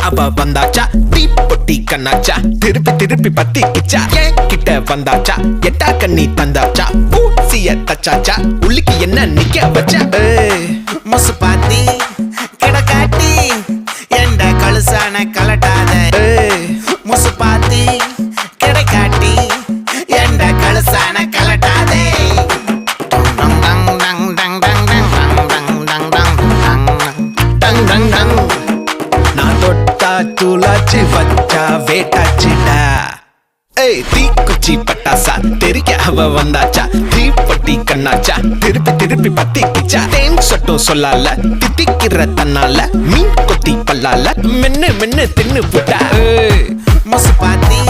அவ வந்தாச்சா தீப்பொட்டி கண்ணாச்சா திருப்பி திருப்பி பத்தி கிச்சா ஏன் கிட்ட வந்தாச்சா எட்டா கண்ணி தந்தாச்சா பூசிய தச்சாச்சா உள்ளிக்கு என்ன நிக்க வச்சா முசு பாத்தி கிடக்காட்டி எந்த கழுசான கலட்டாத முசு பாத்தி கிடக்காட்டி எந்த கழுசான கலட்டாதே நான் தொட்டா தூளாச்சு வச்சா வேட்டாச்சுடா தீக்குச்சி பட்டாசா தெரிக்க அவ வந்தாச்சா தீப்பொட்டி கண்ணாச்சா திருப்பி திருப்பி பத்தி கிச்சா தேன் சொட்டும் சொல்லால திட்டிக்கிற தன்னால மீன் கொத்தி பல்லால மென்னு மென்னு தின்னு புட்டா முசு பாத்தி